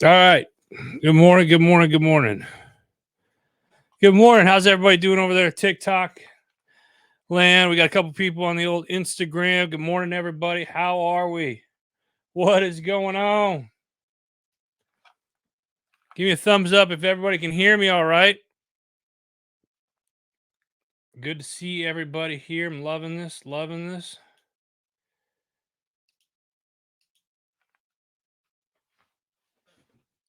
All right. Good morning. Good morning. Good morning. Good morning. How's everybody doing over there at TikTok land? We got a couple people on the old Instagram. Good morning, everybody. How are we? What is going on? Give me a thumbs up if everybody can hear me all right. Good to see everybody here. I'm loving this. Loving this.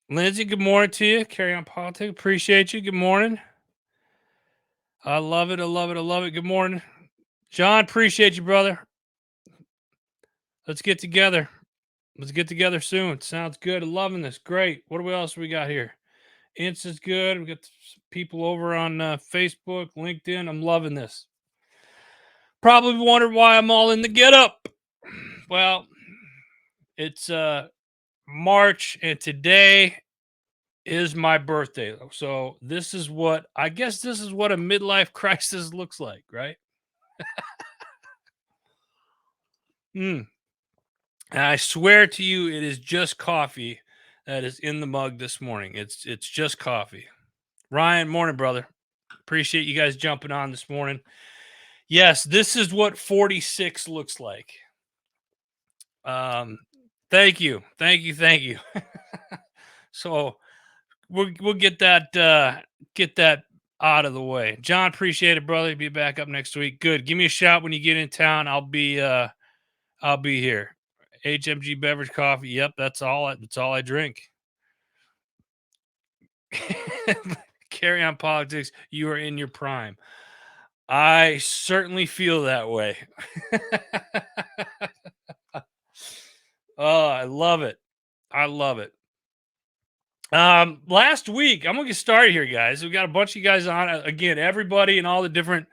Lindsay, good morning to you. Carry on politics. Appreciate you. Good morning. I love it. I love it. I love it. Good morning. John, appreciate you, brother. Let's get together. Let's get together soon. Sounds good. I'm loving this. Great. What else we got here? Insta's good. We got people over on Facebook, LinkedIn. I'm loving this. Probably wondered why I'm all in the get up. Well, it's March, and today is my birthday. So this is what I guess this is what a midlife crisis looks like, right? And I swear to you, it is just coffee that is in the mug this morning. It's just coffee. Ryan, morning, brother. Appreciate you guys jumping on this morning. Yes, this is what 46 looks like. Thank you. So we'll get that out of the way. John, appreciate it, brother. Be back up next week. Good. Give me a shout when you get in town. I'll be here. HMG beverage coffee. Yep, that's all I drink. Carry on politics. You are in your prime. I certainly feel that way. Oh, I love it. I love it. Last week, I'm gonna get started here, guys. We got a bunch of you guys on again, everybody and all the different,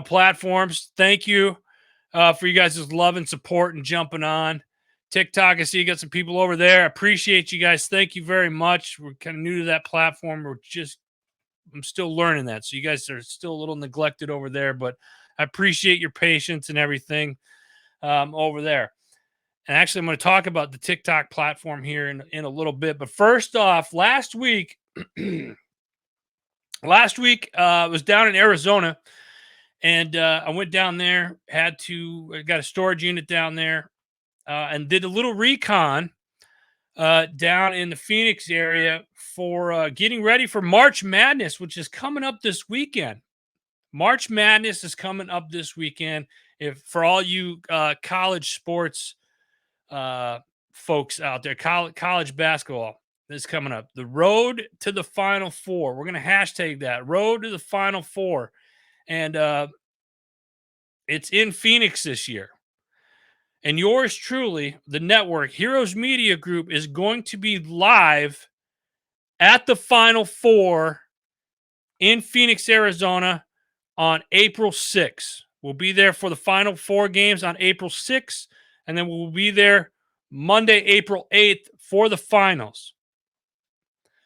platforms. Thank you for you guys' love and support and jumping on TikTok. I see you got some people over there. I appreciate you guys. Thank you very much. We're kind of new to that platform. I'm still learning that. So you guys are still a little neglected over there, but I appreciate your patience and everything over there. And actually, I'm going to talk about the TikTok platform here in a little bit. But first off, last week, I was down in Arizona, and I went down there. I got a storage unit down there, and did a little recon down in the Phoenix area for getting ready for March Madness, which is coming up this weekend. March Madness is coming up this weekend. If for all you college sports folks out there, college basketball is coming up. The road to the Final Four. We're gonna hashtag that road to the Final Four, and it's in Phoenix this year. And yours truly, the network, Heroes Media Group, is going to be live at the Final Four in Phoenix, Arizona on April 6th. We'll be there for the Final Four games on April 6th, and then we'll be there Monday, April 8th for the finals.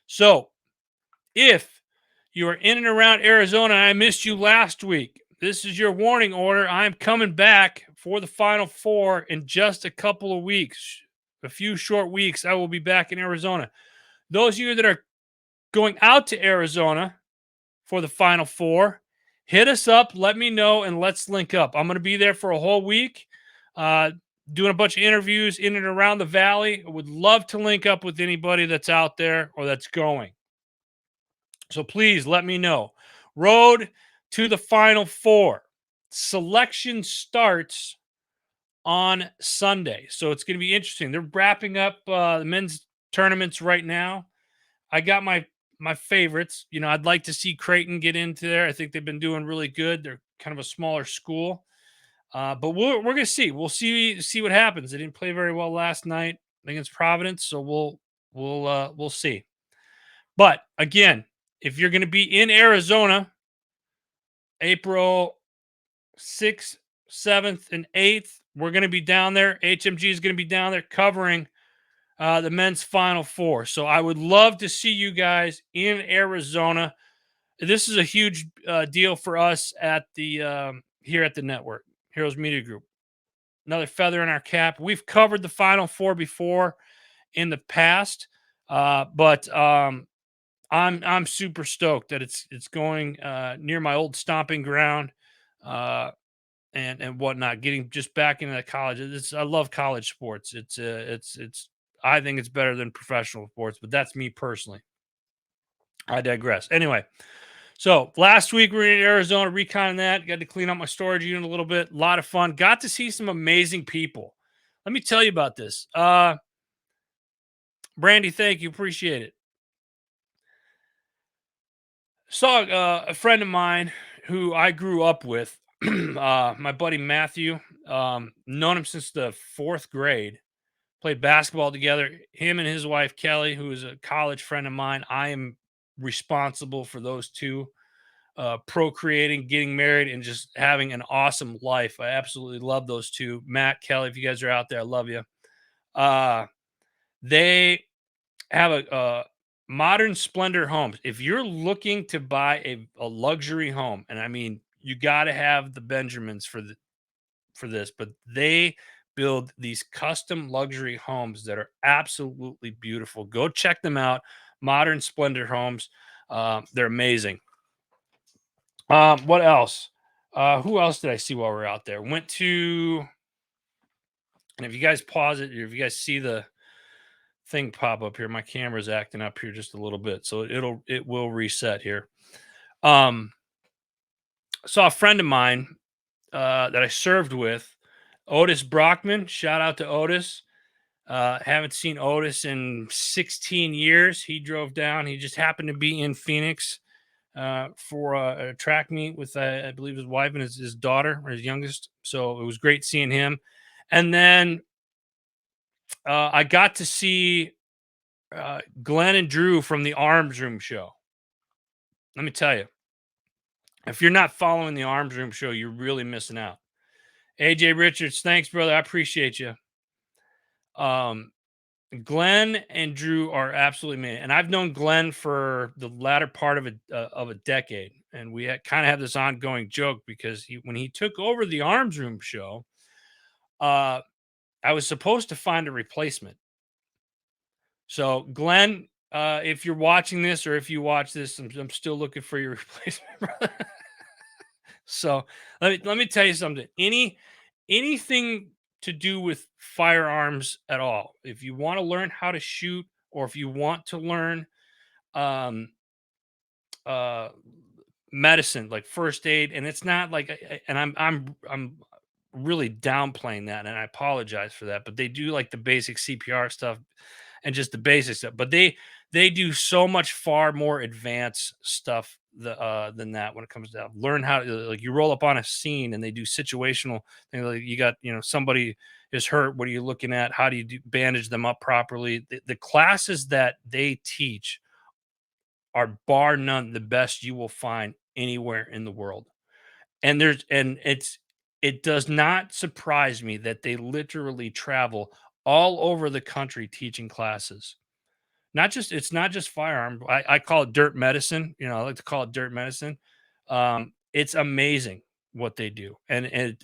So if you are in and around Arizona and I missed you last week, this is your warning order. I'm coming back for the Final Four in just a couple of weeks. A few short weeks, I will be back in Arizona. Those of you that are going out to Arizona for the Final Four, hit us up, let me know, and let's link up. I'm going to be there for a whole week, doing a bunch of interviews in and around the valley. I would love to link up with anybody that's out there or that's going. So please let me know. Road to the Final Four. Selection starts on Sunday. So it's going to be interesting. They're wrapping up the men's tournaments right now. I got my favorites. I'd like to see Creighton get into there. I think they've been doing really good. They're kind of a smaller school. But we're going to see. We'll see what happens. They didn't play very well last night against Providence, so we'll see. But again, if you're going to be in Arizona, April 6th, 7th, and 8th, we're going to be down there. HMG is going to be down there covering the men's Final Four. So I would love to see you guys in Arizona. This is a huge deal for us at the here at the network, Heroes Media Group. Another feather in our cap. We've covered the Final Four before in the past. But I'm super stoked that it's going near my old stomping ground, uh, and whatnot. Getting just back into college. I love college sports. It's I think it's better than professional sports, but that's me personally. I digress. Anyway, so last week we were in Arizona reconning that. Got to clean up my storage unit a little bit. A lot of fun. Got to see some amazing people. Let me tell you about this. Brandy, thank you. Appreciate it. Saw a friend of mine who I grew up with, my buddy Matthew. Known him since the fourth grade. Played basketball together. Him and his wife Kelly, who is a college friend of mine. I am responsible for those two procreating, getting married, and just having an awesome life. I absolutely love those two. Matt, Kelly, if you guys are out there, I love you. Uh, they have a modern splendor homes. If you're looking to buy a luxury home, and I mean, you got to have the Benjamins for this, but they build these custom luxury homes that are absolutely beautiful. Go check them out. Modern Splendor Homes. They're amazing. What else? Who else did I see while we are out there? Went to, and if you guys pause it, or if you guys see the thing pop up here, my camera's acting up here just a little bit, so it will reset here. Um, saw a friend of mine that I served with, Otis Brockman. Shout out to Otis. Haven't seen Otis in 16 years. He drove down. He just happened to be in Phoenix for a track meet with, I believe, his wife and his daughter, or his youngest. So it was great seeing him. And then I got to see Glenn and Drew from the Arms Room show. Let me tell you, if you're not following the Arms Room show, you're really missing out. AJ Richards, thanks, brother. I appreciate you. Glenn and Drew are absolutely amazing, and I've known Glenn for the latter part of a decade, and we kind of have this ongoing joke because when he took over the Arms Room show, uh, I was supposed to find a replacement. So, Glenn, if you're watching this, or if you watch this, I'm still looking for your replacement, brother. So let me tell you something. Anything to do with firearms at all, if you want to learn how to shoot, or if you want to learn um uh medicine, like first aid, and it's not like and I'm really downplaying that, and I apologize for that, but they do like the basic CPR stuff and just the basic stuff. But they do so much far more advanced stuff than that when it comes to learn how to, like, you roll up on a scene and they do situational things, like you got, somebody is hurt. What are you looking at? How do you bandage them up properly? The classes that they teach are bar none the best you will find anywhere in the world. And it does not surprise me that they literally travel all over the country teaching classes. It's not just firearm. I call it dirt medicine. I like to call it dirt medicine. It's amazing what they do, and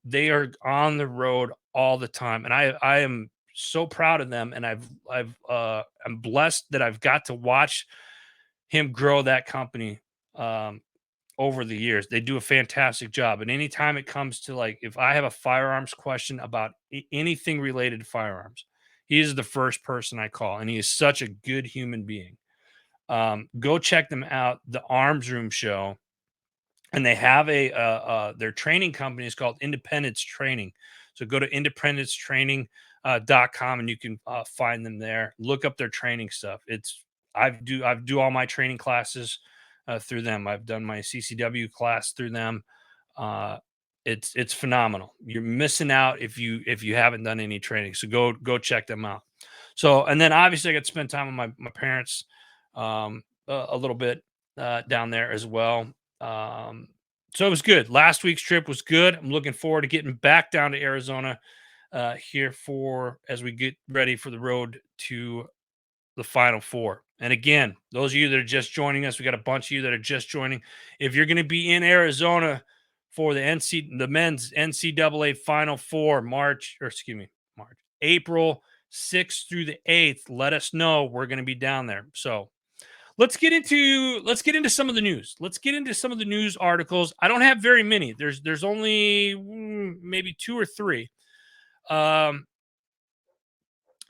they are on the road all the time, and I am so proud of them, and I'm blessed that I've got to watch him grow that company. Over the years, they do a fantastic job. And anytime it comes to, like, if I have a firearms question about anything related to firearms, he is the first person I call, and he is such a good human being. Go check them out, the Arms Room show, and they have their training company is called Independence Training. So go to independencetraining.com, and you can find them there. Look up their training stuff. I do all my training classes through them. I've done my CCW class through them. Uh, it's phenomenal. You're missing out if you haven't done any training. So go check them out. So, and then obviously I got to spend time with my parents a little bit down there as well. So it was good. Last week's trip was good. I'm looking forward to getting back down to Arizona here for as we get ready for the road to the Final Four. And again, those of you that are just joining us, we got a bunch of you that are just joining. If you're going to be in Arizona for the men's NCAA Final Four, April 6th through the 8th. Let us know. We're going to be down there. So let's get into some of the news. Let's get into some of the news articles. I don't have very many. There's only maybe two or three um,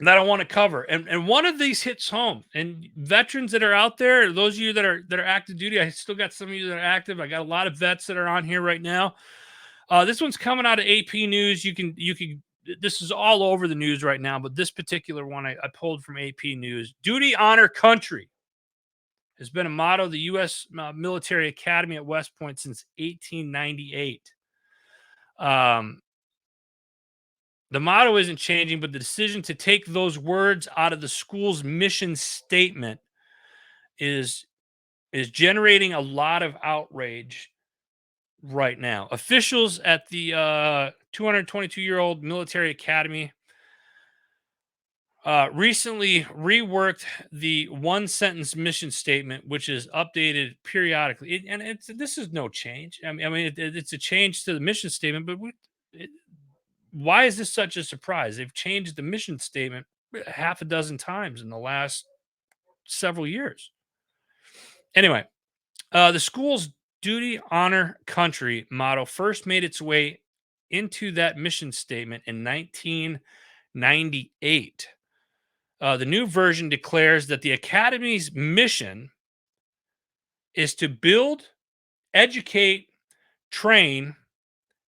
that I want to cover, and one of these hits home. And veterans that are out there, those of you that are active duty, I still got some of you that are active. I got a lot of vets that are on here right now. This one's coming out of AP News. You can. This is all over the news right now, but this particular one I pulled from AP News. Duty, honor, country has been a motto of the U.S. Military Academy at West Point since 1898. Um, the motto isn't changing, but the decision to take those words out of the school's mission statement is is generating a lot of outrage right now. Officials at the 222-year-old military academy recently reworked the one sentence mission statement, which is updated periodically. This is no change. It's a change to the mission statement, but it, why is this such a surprise? They've changed the mission statement half a dozen times in the last several years. Anyway, the school's duty, honor, country motto first made its way into that mission statement in 1998. The new version declares that the Academy's mission is to build, educate, train,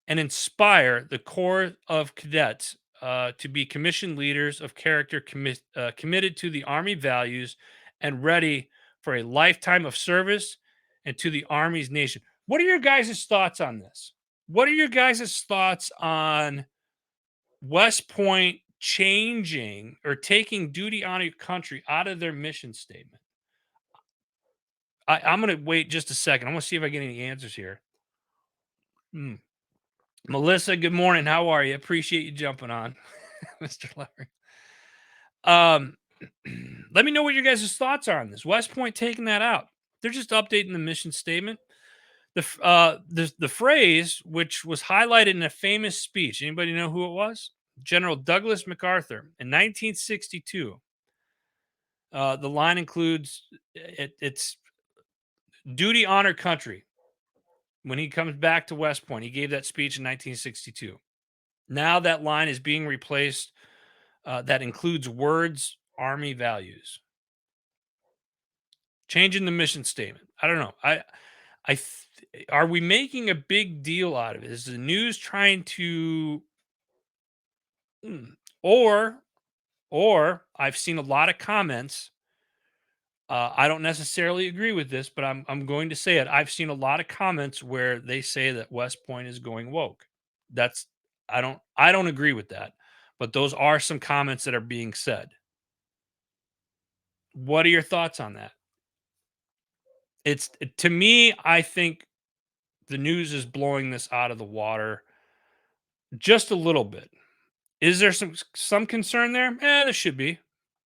and inspire the Corps of Cadets to be commissioned leaders of character committed to the Army values and ready for a lifetime of service and to the Army's nation. What are your guys' thoughts on this? What are your guys' thoughts on West Point changing or taking duty honor country out of their mission statement? I'm going to wait just a second. I want to see if I get any answers here. Hmm. Melissa, good morning. How are you? Appreciate you jumping on, Mr. Larry. Let me know what your guys' thoughts are on this. West Point taking that out. They're just updating the mission statement. The phrase, which was highlighted in a famous speech. Anybody know who it was? General Douglas MacArthur in 1962. The line includes it's duty, honor, country. When he comes back to West Point, he gave that speech in 1962. Now that line is being replaced. That includes words, Army values. Changing the mission statement. I don't know. Are we making a big deal out of it? Is the news trying to, mm, or, or I've seen a lot of comments. I don't necessarily agree with this, but I'm going to say it. I've seen a lot of comments where they say that West Point is going woke. That's I don't agree with that, but those are some comments that are being said. What are your thoughts on that? It's to me, I think the news is blowing this out of the water just a little bit. Is there some concern there? There should be.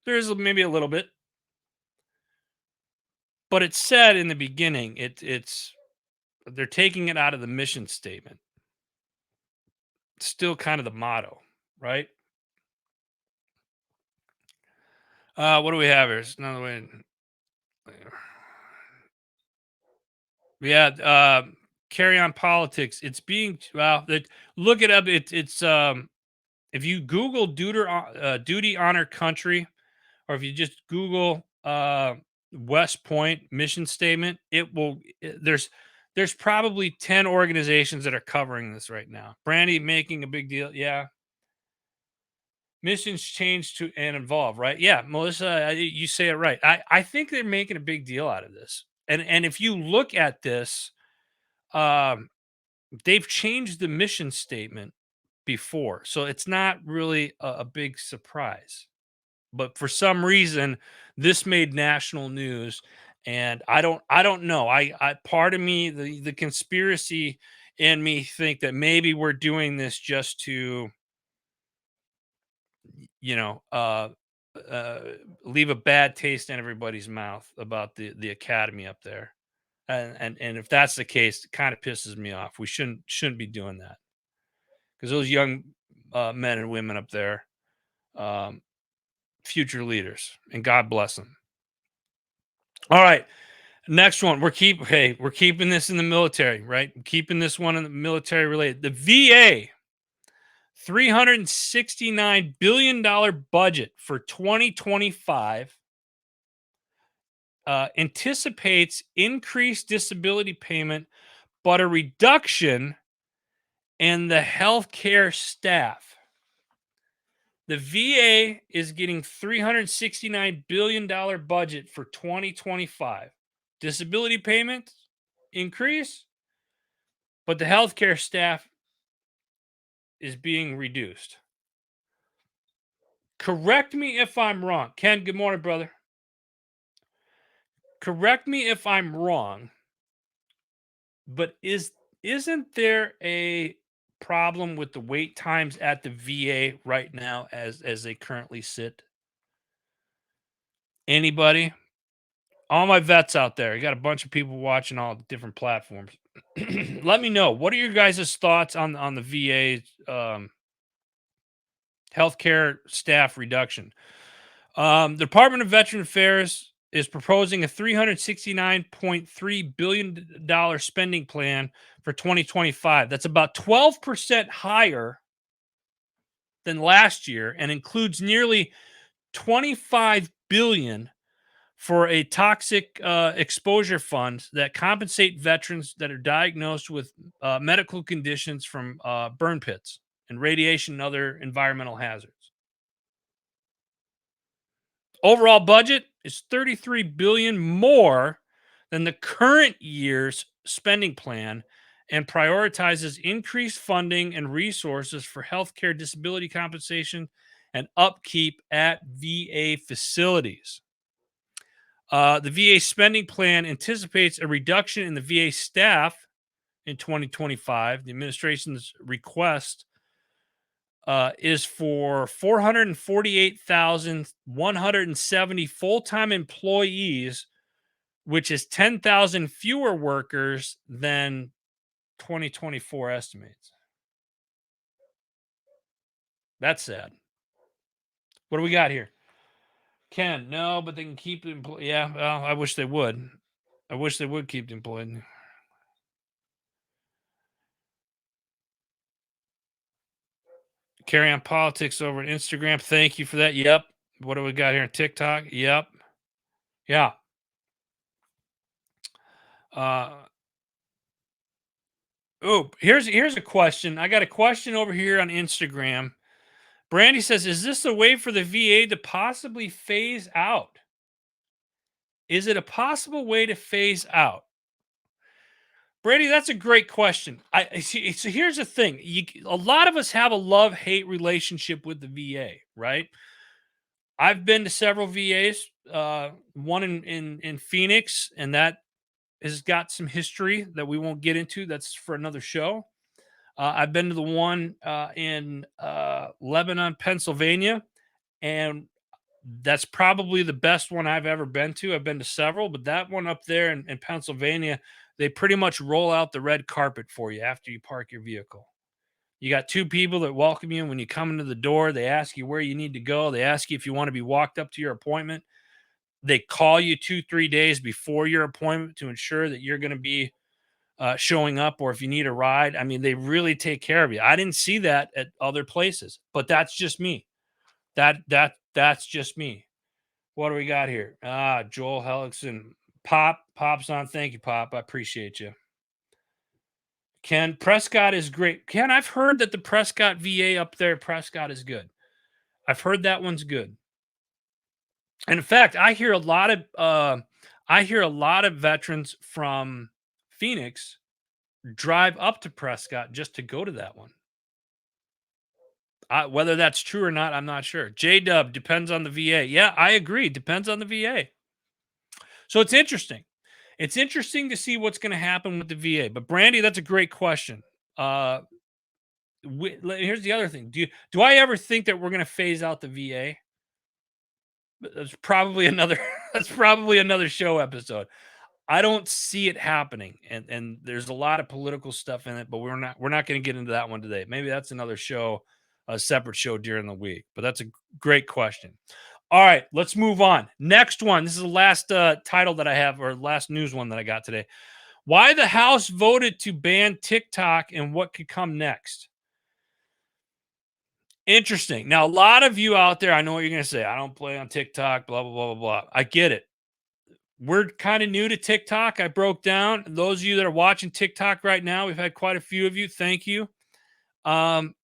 There's maybe a little bit, but it's said in the beginning. It's they're taking it out of the mission statement. It's still kind of the motto, right? What do we have here? It's another way. Yeah, carry on politics. It's being well. Look it up. It's if you Google duty honor country, or if you just Google West Point mission statement, there's probably 10 organizations that are covering this right now. Brandy making a big deal. Yeah. Missions change to and involve, right? Yeah, Melissa, you say it right. I think they're making a big deal out of this. And if you look at this, um, they've changed the mission statement before. So it's not really a big surprise. But for some reason, this made national news. And I don't know. I part of me, the conspiracy in me think that maybe we're doing this just to, you know, uh, leave a bad taste in everybody's mouth about the academy up there. And if that's the case, it kind of pisses me off. We shouldn't be doing that because those young men and women up there, um, future leaders, and God bless them. All right, next one. We're keeping this in the military, right? Keeping this one in the military related. The VA $369 billion budget for 2025 anticipates increased disability payment, but a reduction in the healthcare staff. The VA is getting $369 billion budget for 2025. Disability payments increase, but the healthcare staff is being reduced. Correct me if I'm wrong. Ken, good morning, brother. Correct me if I'm wrong, but isn't there a problem with the wait times at the VA right now as they currently sit? Anybody? All my vets out there. You got a bunch of people watching all the different platforms. Let me know. What are your guys' thoughts on the VA healthcare staff reduction? The Department of Veteran Affairs is proposing a $369.3 billion spending plan for 2025. That's about 12% higher than last year and includes nearly 25 billion for a toxic exposure fund that compensate veterans that are diagnosed with medical conditions from burn pits and radiation and other environmental hazards. Overall budget is 33 billion more than the current year's spending plan and prioritizes increased funding and resources for healthcare disability compensation and upkeep at VA facilities. The VA spending plan anticipates a reduction in the VA staff in 2025. The administration's request is for 448,170 full-time employees, which is 10,000 fewer workers than 2024 estimates. That's sad. What do we got here? Ken, no, but they can keep the employee. Yeah, well, I wish they would. I wish they would keep the employee. Carry on politics over on Instagram. Thank you for that. Yep. What do we got here on TikTok? Yep. Yeah. Uh here's a question. I got a question over here on Instagram. Brandy says, "Is this a way for the VA to possibly phase out? Is it a possible way to phase out?" Brandy, that's a great question. I see. So here's the thing: a lot of us have a love-hate relationship with the VA, right? I've been to several VAs. One in Phoenix, and that has got some history that we won't get into. That's for another show. I've been to the one in Lebanon, Pennsylvania, and that's probably the best one I've ever been to. I've been to several, but that one up there in Pennsylvania, they pretty much roll out the red carpet for you after you park your vehicle. You got two people that welcome you when you come into the door. They ask you where you need to go. They ask you if you want to be walked up to your appointment. They call you 2-3 days before your appointment to ensure that you're going to be showing up, or if you need a ride. I mean, they really take care of you. I didn't see that at other places, but that's just me. That's just me. What do we got here? Joel Hellickson. Pop's on. Thank you, Pop. I appreciate you. Ken, Prescott is great. Ken, I've heard that the Prescott VA up there, Prescott is good. I've heard that one's good. And in fact, I hear a lot of veterans from Phoenix drive up to Prescott just to go to that one. Whether that's true or not, I'm not sure. J Dub depends on the VA. Yeah, I agree. Depends on the VA. So it's interesting. It's interesting to see what's going to happen with the VA. But Brandy, that's a great question. Here's the other thing. Do I ever think that we're going to phase out the VA? That's probably another. That's probably another show episode. I don't see it happening, and there's a lot of political stuff in it, but we're not going to get into that one today. Maybe that's another show, a separate show during the week. But that's a great question. All right, let's move on. Next one. This is the last title that I have, or last news one that I got today. Why the House voted to ban TikTok and what could come next. Interesting. Now, a lot of you out there, I know what you're going to say. I don't play on TikTok, blah, blah, blah, blah, blah. I get it. We're kind of new to TikTok. I broke down. Those of you that are watching TikTok right now, we've had quite a few of you. Thank you. Um,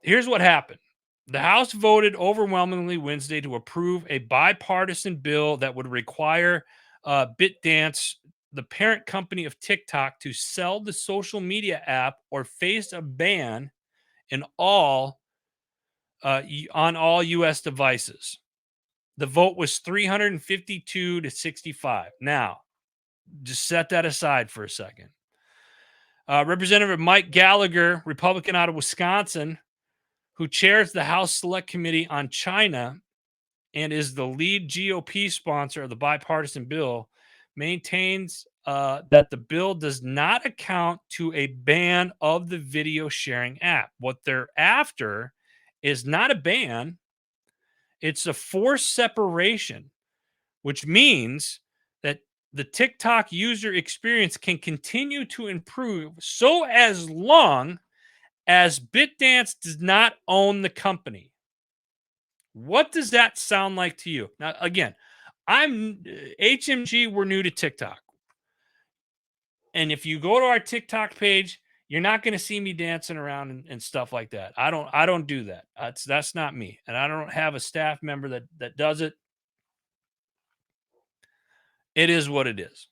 Here's what happened. The House voted overwhelmingly Wednesday to approve a bipartisan bill that would require BitDance, the parent company of TikTok, to sell the social media app or face a ban in on all U.S. devices. The vote was 352 to 65. Now, just set that aside for a second. Representative Mike Gallagher, Republican out of Wisconsin, who chairs the House Select Committee on China and is the lead GOP sponsor of the bipartisan bill, maintains that the bill does not account to a ban of the video sharing app. What they're after is not a ban, it's a forced separation, which means that the TikTok user experience can continue to improve so as long as BitDance does not own the company. What does that sound like to you? Now, again, I'm HMG, we're new to TikTok. And if you go to our TikTok page, you're not going to see me dancing around and stuff like that. I don't do that. That's not me. And I don't have a staff member that does it. It is what it is.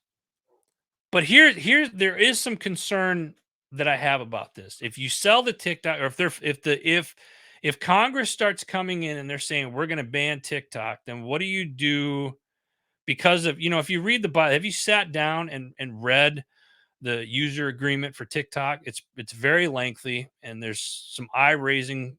But there is some concern that I have about this. If you sell the TikTok, or if Congress starts coming in and they're saying we're going to ban TikTok, then what do you do? Because of, if you read the Bible, have you sat down and read the user agreement for TikTok? It's very lengthy, and there's some eye raising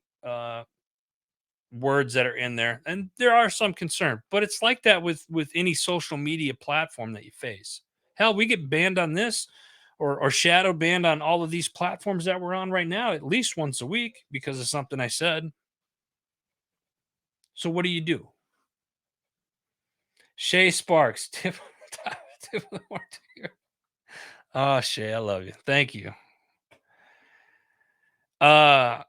words that are in there, and there are some concern. But it's like that with any social media platform that you face. Hell, we get banned on this, or shadow banned on all of these platforms that we're on right now at least once a week because of something I said. So what do you do? Shay Sparks, oh, Shay, I love you. Thank you. Uh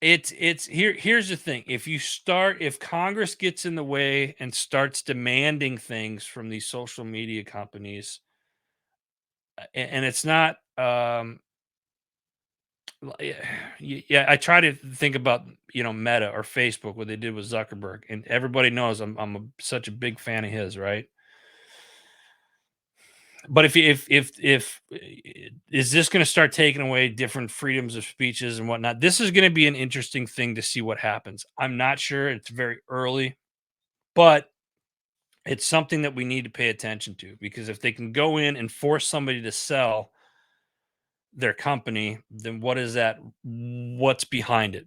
here's the thing. If Congress gets in the way and starts demanding things from these social media companies, and it's not yeah, I try to think about, Meta or Facebook, what they did with Zuckerberg, and everybody knows such a big fan of his, right? But if is this going to start taking away different freedoms of speeches and whatnot? This is going to be an interesting thing to see what happens. I'm not sure. It's very early, but it's something that we need to pay attention to, because if they can go in and force somebody to sell their company, then what is that? What's behind it?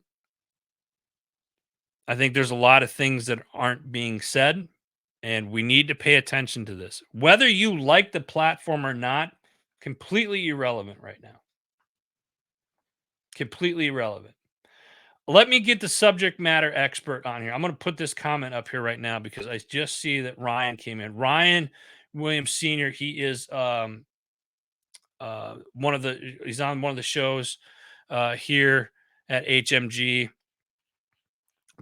I think there's a lot of things that aren't being said, and we need to pay attention to this. Whether you like the platform or not, completely irrelevant right now. Completely irrelevant. Let me get the subject matter expert on here. I'm going to put this comment up here right now because I just see that Ryan came in. Ryan Williams Sr., he is he's on one of the shows here at HMG.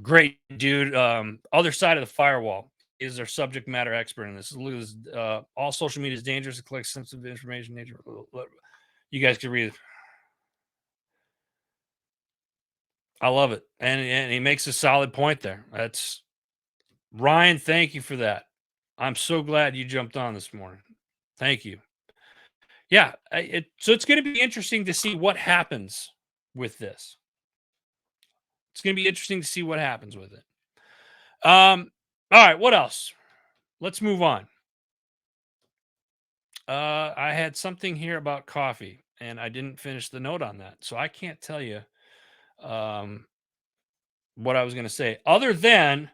Great dude. Other side of the firewall is our subject matter expert in this. Look at this. All social media is dangerous. It collects sensitive information. Nature. You guys can read it. I love it, and he makes a solid point there. That's Ryan. Thank you for that. I'm so glad you jumped on this morning. Thank you. Yeah, so it's going to be interesting to see what happens with this. It's going to be interesting to see what happens with it. All right, what else? Let's move on. I had something here about coffee, and I didn't finish the note on that, so I can't tell you what I was going to say, other than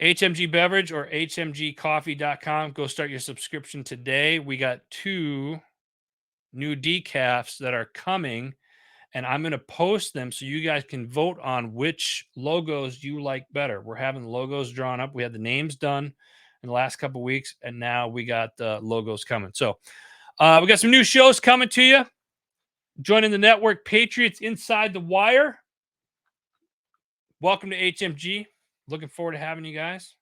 HMG Beverage or hmgcoffee.com. Go start your subscription today. We got 2 new decafs that are coming and I'm going to post them so you guys can vote on which logos you like better. We're having the logos drawn up. We had the names done in the last couple of weeks, and now we got logos coming. So we got some new shows coming to you. Joining the network, Patriots Inside the Wire. Welcome to HMG. Looking forward to having you guys.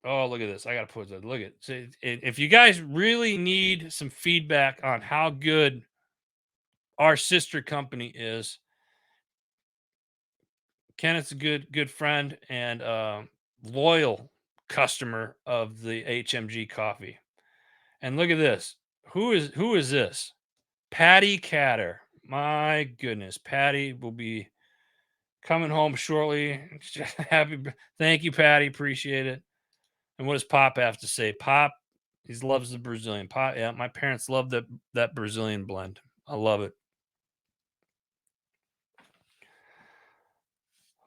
Oh, look at this. I got to put that. Look at it. If you guys really need some feedback on how good our sister company is, Kenneth's a good friend and loyal customer of the HMG coffee. And look at this. Who is this? Patty Catter. My goodness. Patty will be coming home shortly. Thank you, Patty. Appreciate it. And what does Pop have to say? Pop, he loves the Brazilian. Pop, yeah, my parents love that Brazilian blend. I love it.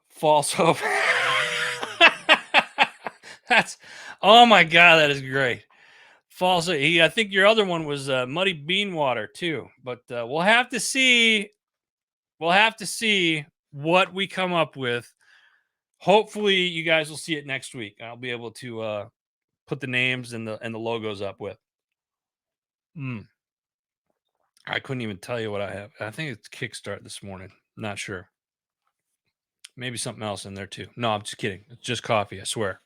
False hope. That's oh my god, that is great. False. I think your other one was muddy bean water too, but we'll have to see. We'll have to see what we come up with. Hopefully, you guys will see it next week. I'll be able to put the names and the logos up with. I couldn't even tell you what I have. I think it's Kickstart this morning. Not sure. Maybe something else in there too. No, I'm just kidding. It's just coffee, I swear.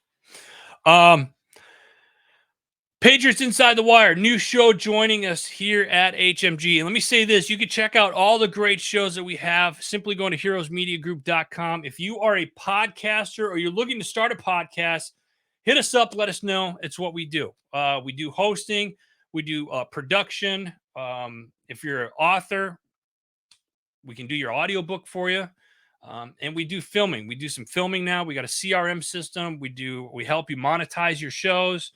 Patriots Inside the Wire, new show joining us here at HMG. And let me say this, you can check out all the great shows that we have simply going to heroesmediagroup.com. If you are a podcaster or you're looking to start a podcast, hit us up, let us know. It's what we do. We do hosting, we do production. If you're an author, we can do your audiobook for you. And we do filming. We do some filming now. We got a CRM system. We help you monetize your shows.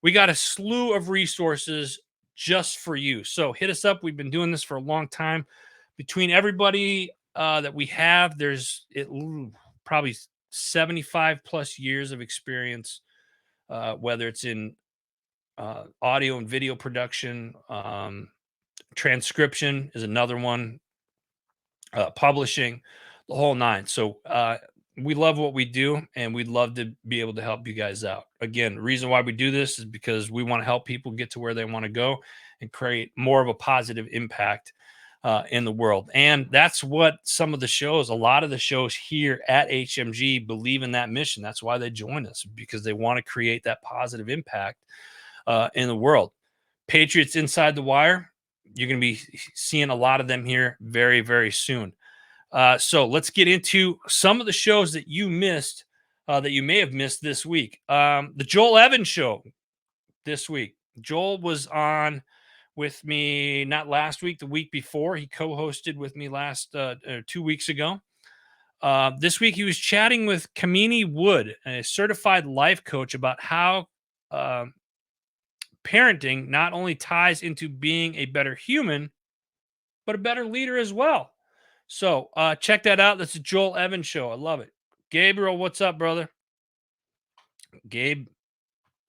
We got a slew of resources just for you. So hit us up. We've been doing this for a long time. Between everybody that we have, there's probably 75 plus years of experience, whether it's in audio and video production, transcription is another one, publishing, the whole nine. So we love what we do, and we'd love to be able to help you guys out. Again, the reason why we do this is because we want to help people get to where they want to go and create more of a positive impact in the world. And that's what some of the shows, a lot of the shows here at HMG believe in that mission. That's why they join us, because they want to create that positive impact in the world. Patriots Inside the Wire, you're going to be seeing a lot of them here very, very soon. So let's get into some of the shows that you missed, that you may have missed this week. The Joel Evans show this week. Joel was on with me, not last week, the week before. He co-hosted with me 2 weeks ago. This week he was chatting with Kamini Wood, a certified life coach, about how parenting not only ties into being a better human, but a better leader as well. So check that out. That's a Joel Evans show. I love it. Gabriel, what's up, brother? Gabe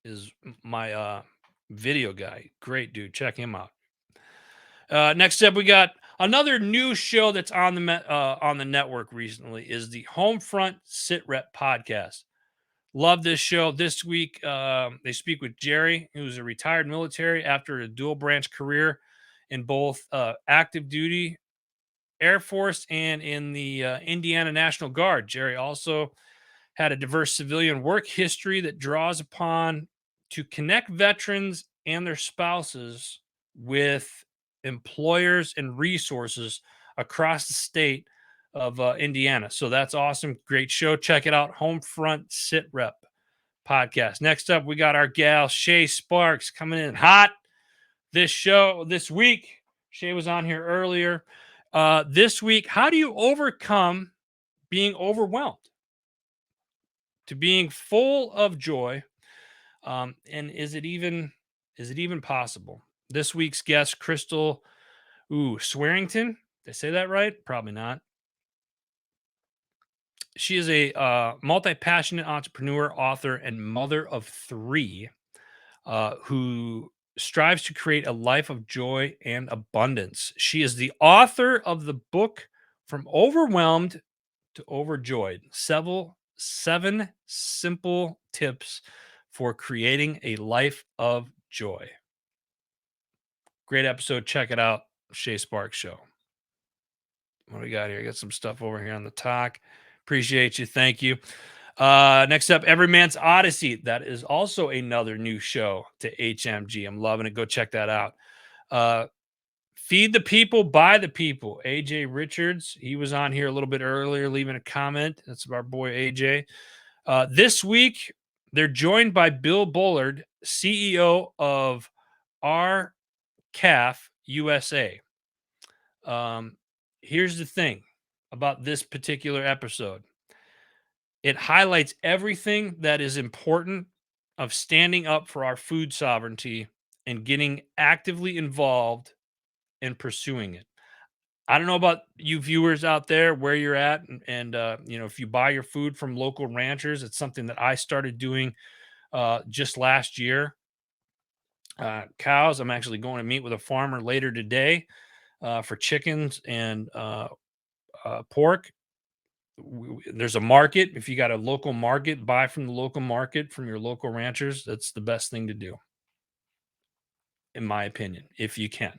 is my video guy. Great dude. Check him out. Next up, we got another new show that's on the network recently. Is the Homefront Sit Rep podcast. Love this show. This week, they speak with Jerry, who's a retired military after a dual branch career in both active duty Air Force and in the Indiana National Guard. Jerry also had a diverse civilian work history that draws upon to connect veterans and their spouses with employers and resources across the state of Indiana. So that's awesome. Great show. Check it out. Homefront Sit Rep podcast. Next up, we got our gal Shay Sparks coming in hot this week. Shay was on here earlier. This week, how do you overcome being overwhelmed to being full of joy? And is it even possible? This week's guest, Crystal Swearington. Did I say that right? Probably not. She is a multi-passionate entrepreneur, author, and mother of three, who strives to create a life of joy and abundance. She is the author of the book From Overwhelmed to Overjoyed, seven simple tips for creating a life of joy. Great episode. Check it out. Shay Sparks Show. What do we got here? I got some stuff over here on the talk. Appreciate you. Thank you. Next up, Every Man's Odyssey. That is also another new show to HMG. I'm loving it. Go check that out. Feed the People by the People. AJ Richards. He was on here a little bit earlier, leaving a comment. That's our boy AJ. This week, they're joined by Bill Bullard, CEO of RCAF USA. Here's the thing about this particular episode. It highlights everything that is important of standing up for our food sovereignty and getting actively involved in pursuing it. I don't know about you viewers out there where you're at, and if you buy your food from local ranchers, it's something that I started doing just last year. Cows, I'm actually going to meet with a farmer later today for chickens and pork. There's a market. If you got a local market, buy from the local market from your local ranchers. That's the best thing to do, in my opinion, if you can.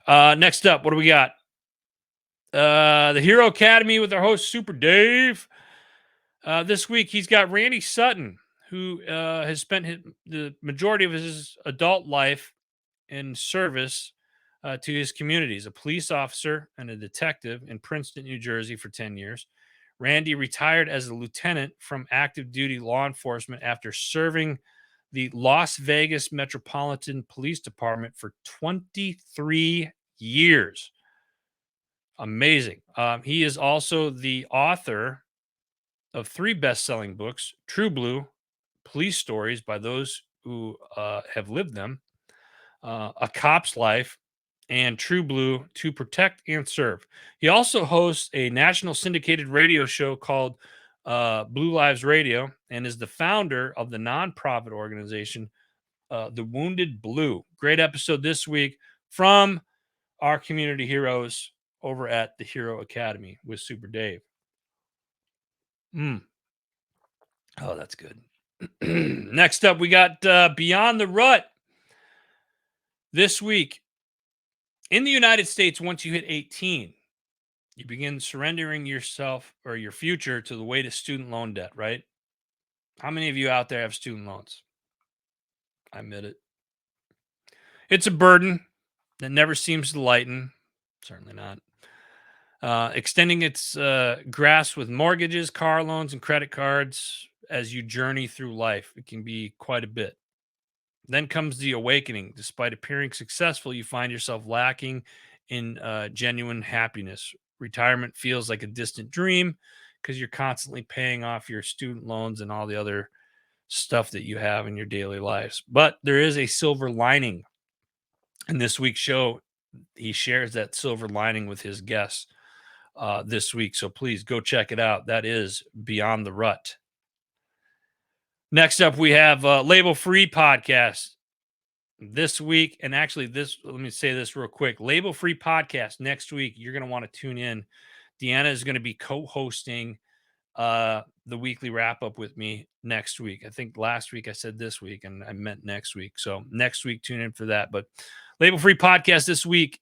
Next up, what do we got? The Hero Academy with our host, Super Dave. This week, he's got Randy Sutton, who has spent the majority of his adult life in service to his communities, a police officer and a detective in Princeton, New Jersey for 10 years. Randy retired as a lieutenant from active duty law enforcement after serving the Las Vegas Metropolitan Police Department for 23 years. Amazing. He is also the author of 3 best-selling books: True Blue, Police Stories by those who have lived them, A Cop's Life, and True Blue, To Protect and Serve. He also hosts a national syndicated radio show called Blue Lives Radio and is the founder of the nonprofit organization, The Wounded Blue. Great episode this week from our community heroes over at the Hero Academy with Super Dave. Oh, that's good. Next up, we got Beyond the Rut. This week, in the United States, once you hit 18, you begin surrendering yourself or your future to the weight of student loan debt, right? How many of you out there have student loans? I admit it. It's a burden that never seems to lighten. Certainly not. Extending its grasp with mortgages, car loans, and credit cards as you journey through life. It can be quite a bit. Then comes the awakening. Despite appearing successful, you find yourself lacking in genuine happiness. Retirement feels like a distant dream because you're constantly paying off your student loans and all the other stuff that you have in your daily lives. But there is a silver lining. In this week's show, he shares that silver lining with his guests this week. So please go check it out. That is Beyond the Rut. Next up, we have Label Free Podcast this week. And actually, let me say this real quick. Label Free Podcast next week. You're going to want to tune in. Deanna is going to be co-hosting the weekly wrap up with me next week. I think last week I said this week and I meant next week. So next week, tune in for that. But Label Free Podcast this week.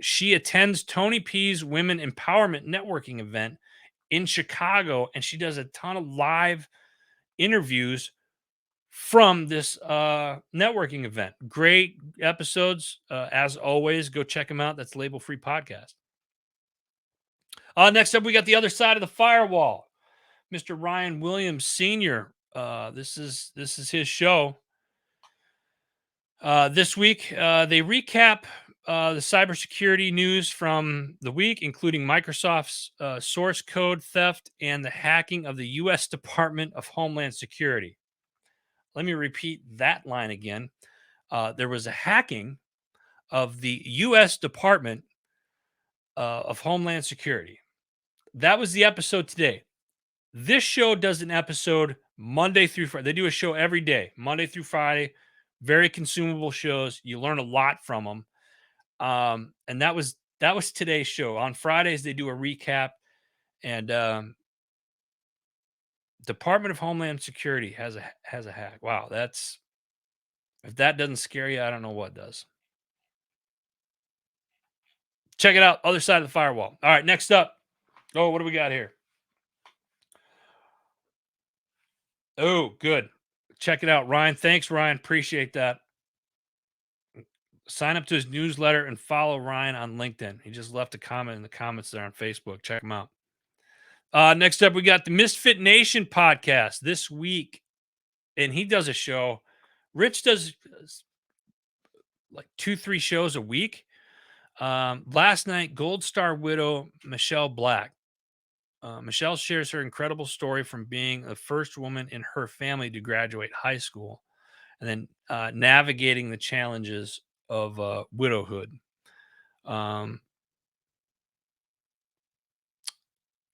She attends Tony P's Women Empowerment Networking event in Chicago, and she does a ton of live interviews from this networking event. Great episodes, as always. Go check them out. That's Label Free Podcast. Next up, we got The Other Side of the Firewall. Mr. Ryan Williams Sr. This is his show. This week, they recap the cybersecurity news from the week, including Microsoft's source code theft and the hacking of the U.S. Department of Homeland Security. Let me repeat that line again. There was a hacking of the U.S. Department of Homeland Security. That was the episode today. This show does an episode Monday through Friday. They do a show every day, Monday through Friday, Very consumable shows. You learn a lot from them. And that was today's show. On Fridays they do a recap, and Department of Homeland Security has a hack. Wow, that's if that doesn't scare you, I don't know what does. Check it out. Other side of the firewall. All right, next up. Oh, what do we got here? Oh, good. Check it out, Ryan. Thanks, Ryan. Appreciate that. Sign up to his newsletter and follow Ryan on LinkedIn. He just left a comment in the comments there on Facebook. Check him out. Next up, we got the Misfit Nation podcast this week, and he does a show. Rich does like 2-3 shows a week. Last night, Gold Star widow Michelle Black. Michelle shares her incredible story from being the first woman in her family to graduate high school, and then navigating the challenges of widowhood.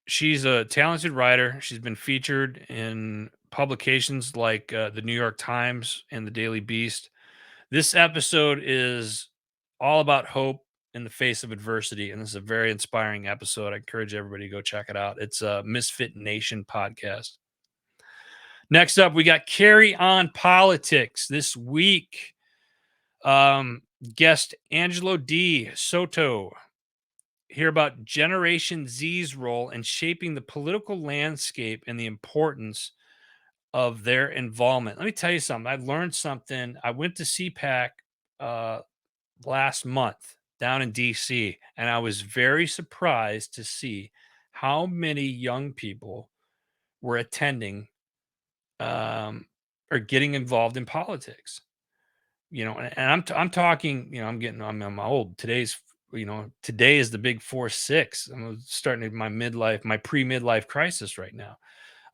She's a talented writer. She's been featured in publications like the New York Times and the Daily Beast. This episode is all about hope in the face of adversity, and this is a very inspiring episode. I encourage everybody to go check it out. It's a Misfit Nation podcast. Next up, we got Carry On Politics this week. Guest Angelo D. Soto. Hear about Generation Z's role in shaping the political landscape and the importance of their involvement. Let me tell you something. I learned something. I went to CPAC last month down in DC, and I was very surprised to see how many young people were attending or getting involved in politics. And I'm talking, I'm old. Today is the big 4-6. I'm starting my pre-midlife crisis right now.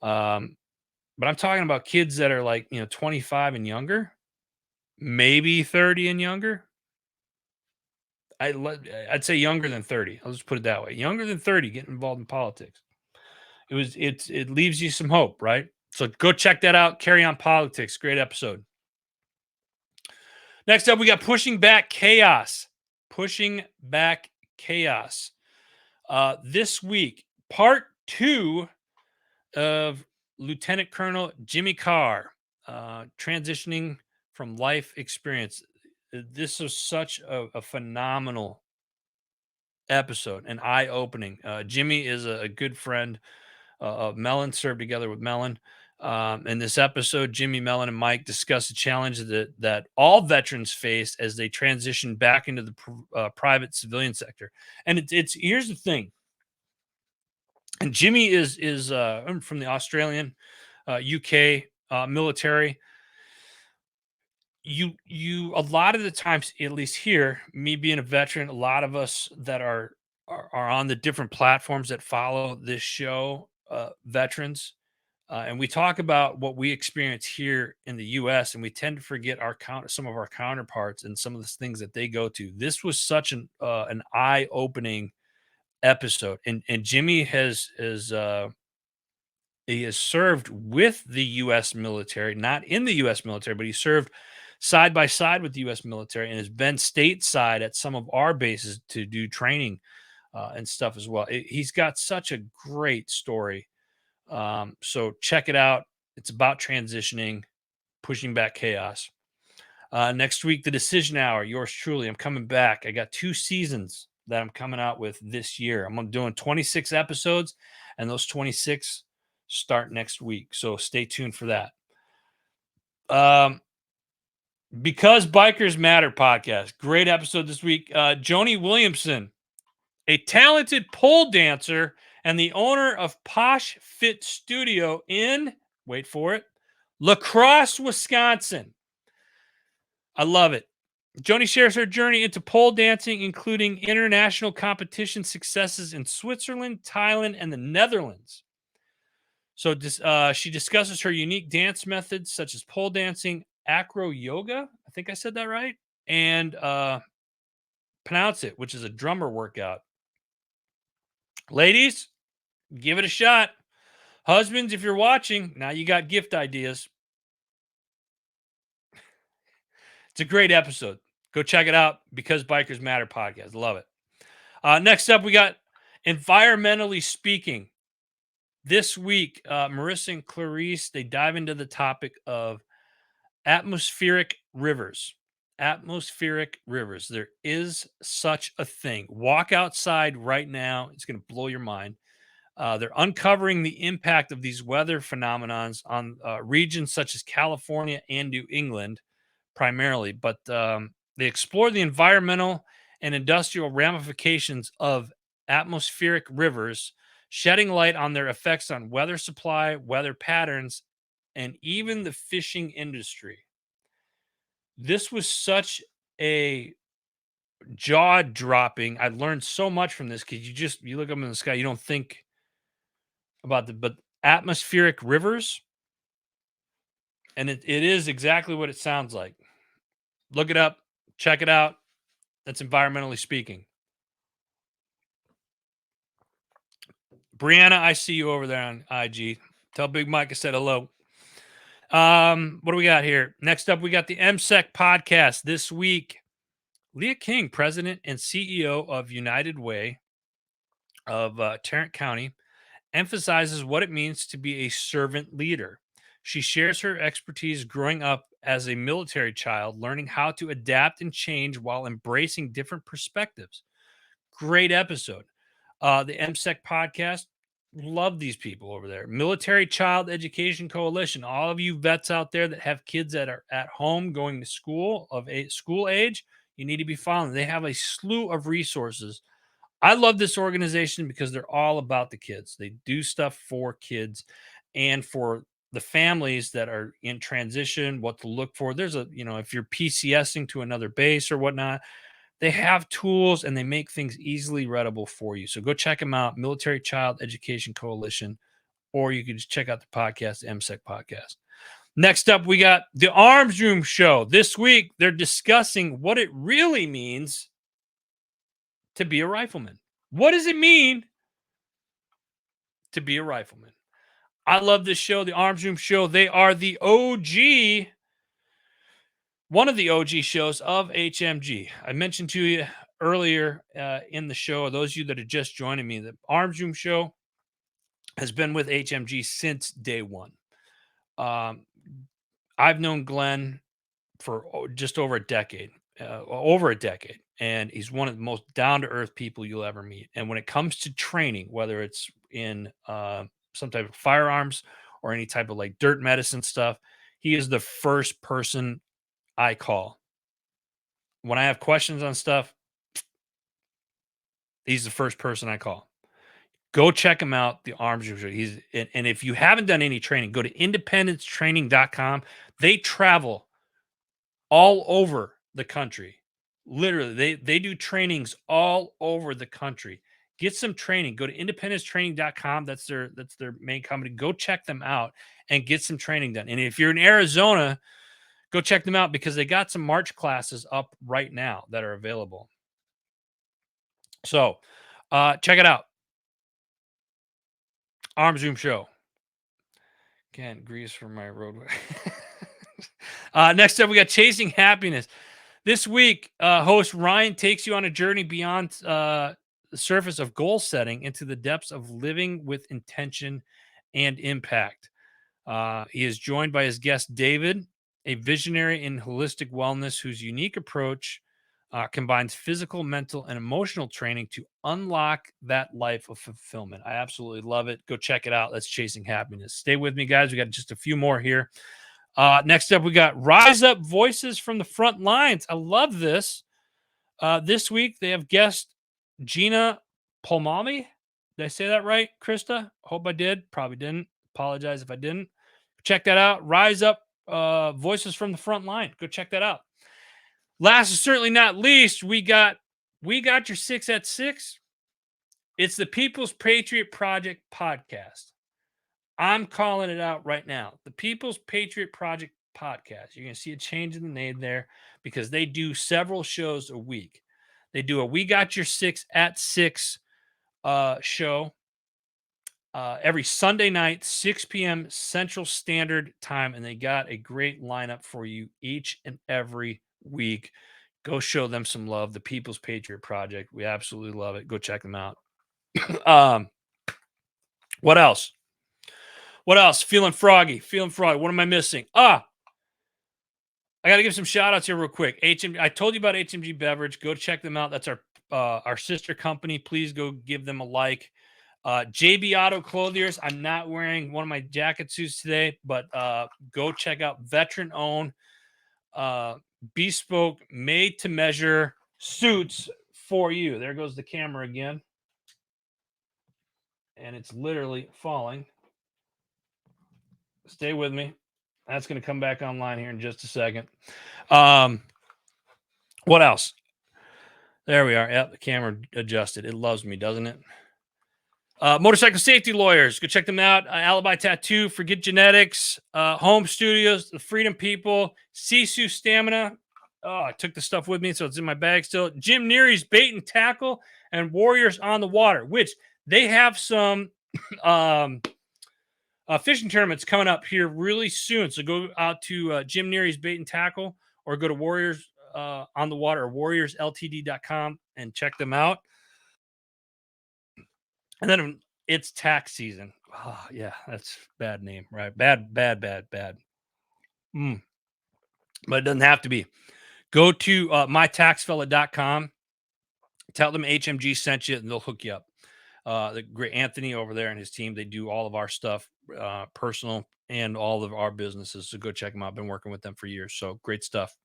But I'm talking about kids that are like, 25 and younger, maybe 30 and younger. I'd say younger than 30. I'll just put it that way. Younger than 30 getting involved in politics. It leaves you some hope, right? So go check that out. Carry On Politics. Great episode. Next up, we got Pushing Back Chaos. Pushing Back Chaos. This week, part 2 of Lieutenant Colonel Jimmy Carr, transitioning from life experience. This was such a phenomenal episode and eye-opening. Jimmy is a good friend of Mellon, served together with Mellon. In this episode, Jimmy, Mellon, and Mike discuss the challenge that all veterans face as they transition back into the private civilian sector. And it's here's the thing. And Jimmy is from the Australian, UK military. You a lot of the times, at least here, me being a veteran, a lot of us that are on the different platforms that follow this show, veterans, and we talk about what we experience here in the U.S., and we tend to forget some of our counterparts and some of the things that they go to. This was such an eye-opening episode, and Jimmy he has served with the U.S. military, not in the U.S. military, but he served side by side with the U.S. military and has been stateside at some of our bases to do training and stuff as well. He's got such a great story. So check it out. It's about transitioning, pushing back chaos. Next week, the Decision Hour. Yours truly. I'm coming back. I got 2 seasons that I'm coming out with this year. I'm doing 26 episodes, and those 26 start next week. So stay tuned for that. Because Bikers Matter podcast. Great episode this week. Joni Williamson, a talented pole dancer and the owner of Posh Fit Studio in, wait for it, La Crosse, Wisconsin. I love it. Joni shares her journey into pole dancing, including international competition successes in Switzerland, Thailand, and the Netherlands. So she discusses her unique dance methods such as pole dancing, acro yoga, I think I said that right, and pronounce it, which is a drummer workout. Ladies, give it a shot. Husbands, if you're watching, now you got gift ideas. It's a great episode. Go check it out. Because Bikers Matter podcast. Love it. Next up, we got Environmentally Speaking. This week, Marissa and Clarice, they dive into the topic of atmospheric rivers. Atmospheric rivers. There is such a thing. Walk outside right now. It's going to blow your mind. They're uncovering the impact of these weather phenomenons on regions such as California and New England, primarily. But they explore the environmental and industrial ramifications of atmospheric rivers, shedding light on their effects on weather supply, weather patterns, and even the fishing industry. This was such a jaw dropping. I learned so much from this because you look up in the sky, you don't think about but atmospheric rivers, and it is exactly what it sounds like. Look it up, check it out. That's Environmentally Speaking. Brianna, I see you over there on IG. Tell Big Mike I said hello. What do we got here? Next up, we got the MSEC podcast this week. Leah King, president and CEO of United Way of Tarrant County, emphasizes what it means to be a servant leader. She shares her expertise growing up as a military child, learning how to adapt and change while embracing different perspectives. Great episode. The MSEC podcast, love these people over there. Military Child Education Coalition. All of you vets out there that have kids that are at home going to school of school age, you need to be following. They have a slew of resources. I love this organization because they're all about the kids. They do stuff for kids and for the families that are in transition, what to look for. There's if you're PCSing to another base or whatnot, they have tools and they make things easily readable for you. So go check them out, Military Child Education Coalition, or you can just check out the podcast, the MSEC podcast. Next up, we got the Arms Room Show. This week, they're discussing what it really means to be a rifleman. What does it mean to be a rifleman? I love this show, the Arms Room Show. They are the OG, one of the OG shows of HMG. I mentioned to you earlier in the show, those of you that are just joining me, the Arms Room Show has been with HMG since day one. I've known Glenn for just over a decade, and he's one of the most down-to-earth people you'll ever meet. And when it comes to training, whether it's in some type of firearms or any type of like dirt medicine stuff, he is the first person I call. When I have questions on stuff, he's the first person I call. Go check him out, the Arms Room Show. And if you haven't done any training, go to independencetraining.com. They travel all over the country. Literally, they do trainings all over the country. Get some training. Go to independencetraining.com. That's their main company. Go check them out and get some training done. And if you're in Arizona, go check them out because they got some March classes up right now that are available. So check it out. Arms Room Show. Again, grease for my roadway. Next up, we got Chasing Happiness. This week, host Ryan takes you on a journey beyond the surface of goal setting into the depths of living with intention and impact. He is joined by his guest, David, a visionary in holistic wellness whose unique approach combines physical, mental, and emotional training to unlock that life of fulfillment. I absolutely love it. Go check it out. That's Chasing Happiness. Stay with me, guys. We got just a few more here. Next up, we got Rise Up Voices from the Front Lines. I love this. This week, they have guest Gina Polmami. Did I say that right, Krista? Hope I did. Probably didn't. Apologize if I didn't. Check that out. Rise Up Voices from the Front Line. Go check that out. Last and certainly not least, we got your 6 at 6. It's the People's Patriot Project podcast. I'm calling it out right now. The People's Patriot Project podcast. You're going to see a change in the name there because they do several shows a week. They do a We Got Your 6 at 6 show every Sunday night, 6 p.m. Central Standard Time, and they got a great lineup for you each and every week. Go show them some love. The People's Patriot Project. We absolutely love it. Go check them out. um, what else? What else? Feeling froggy. Feeling froggy. What am I missing? I got to give some shout outs here real quick. HMG, I told you about HMG Beverage. Go check them out. That's our sister company. Please go give them a like. JB Auto Clothiers. I'm not wearing one of my jacket suits today, but go check out veteran owned, bespoke, made to measure suits for you. There goes the camera again. And it's literally falling. Stay with me. That's going to come back online here in just a second. What else? There we are. Yep, the camera adjusted. It loves me, doesn't it? Motorcycle Safety Lawyers. Go check them out. Alibi Tattoo, Forget Genetics, Home Studios, The Freedom People, Sisu Stamina. Oh, I took the stuff with me, so it's in my bag still. Jim Neary's Bait and Tackle, and Warriors on the Water, which they have some fishing tournaments coming up here really soon. So go out to Jim Neary's Bait and Tackle, or go to Warriors on the Water or warriorsltd.com and check them out. And then it's tax season. Oh, yeah, that's bad name, right? Bad. But it doesn't have to be. Go to mytaxfella.com. Tell them HMG sent you, and they'll hook you up. The great Anthony over there and his team, they do all of our stuff, personal and all of our businesses. So go check them out. I've been working with them for years. So great stuff.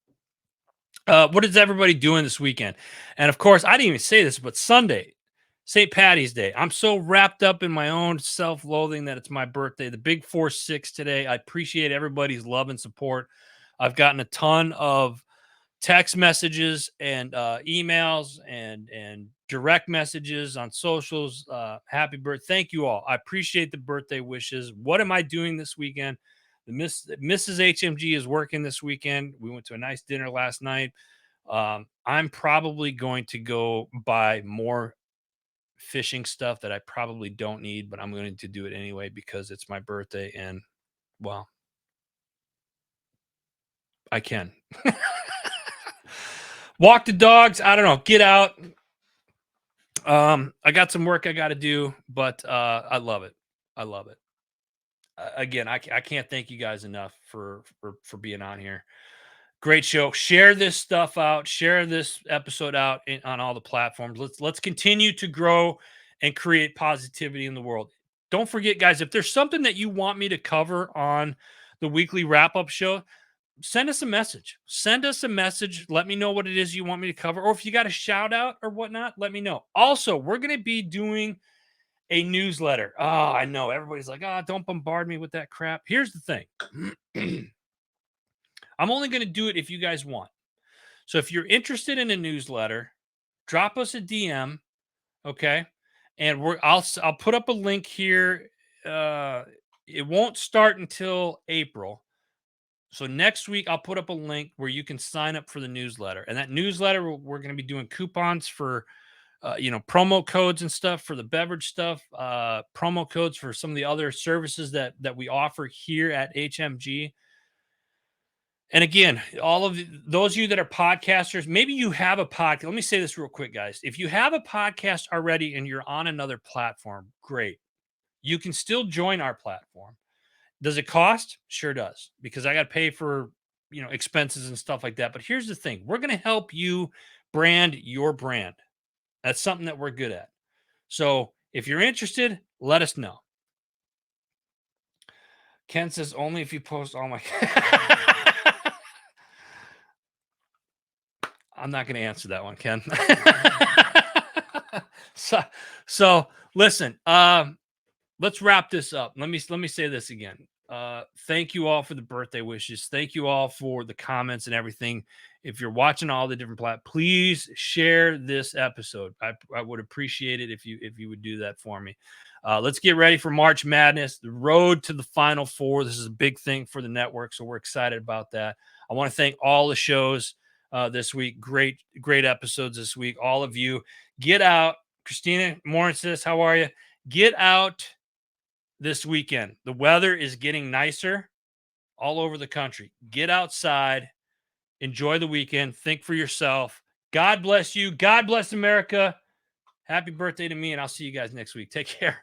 What is everybody doing this weekend? And of course, I didn't even say this, but Sunday, St. Patty's Day. I'm so wrapped up in my own self-loathing that it's my birthday. The big 4-6 today. I appreciate everybody's love and support. I've gotten a ton of text messages and emails and direct messages on socials. Happy birthday. Thank you all. I appreciate the birthday wishes. What am I doing this weekend? Mrs. HMG is working this weekend. We went to a nice dinner last night. I'm probably going to go buy more fishing stuff that I probably don't need, but I'm going to do it anyway because it's my birthday and, well, I can. Walk the dogs. I don't know. Get out. I got some work I got to do, but I love it. I love it. Again, I can't thank you guys enough for being on here. Great show. Share this stuff out. Share this episode out on all the platforms. Let's continue to grow and create positivity in the world. Don't forget, guys, if there's something that you want me to cover on the weekly wrap-up show, send us a message. Send us a message. Let me know what it is you want me to cover. Or if you got a shout out or whatnot, let me know. Also, we're going to be doing a newsletter. Oh, I know. Everybody's like, don't bombard me with that crap. Here's the thing. I'm only going to do it if you guys want. So if you're interested in a newsletter, drop us a DM, okay? And I'll put up a link here. It won't start until April. So next week I'll put up a link where you can sign up for the newsletter. And that newsletter, we're going to be doing coupons for promo codes and stuff for the beverage stuff, promo codes for some of the other services that we offer here at HMG. And again, all of those of you that are podcasters, maybe you have a podcast. Let me say this real quick, guys. If you have a podcast already and you're on another platform, great. You can still join our platform. Does it cost? Sure does, because I got to pay for, expenses and stuff like that. But here's the thing. We're going to help you brand your brand. That's something that we're good at. So if you're interested, let us know. Ken says only if you post all my... I'm not going to answer that one, Ken. so listen, let's wrap this up. Let me say this again. Thank you all for the birthday wishes. Thank you all for the comments and everything. If you're watching all the different platforms, please share this episode. I would appreciate it if you would do that for me. Let's get ready for March Madness, the road to the Final Four. This is a big thing for the network, so we're excited about that. I want to thank all the shows this week. Great episodes this week. All of you, get out. Christina Morin, how are you? Get out this weekend. The weather is getting nicer all over the country. Get outside, Enjoy the weekend. Think for yourself. God bless you. God bless America. Happy birthday to me, and I'll see you guys next week. Take care.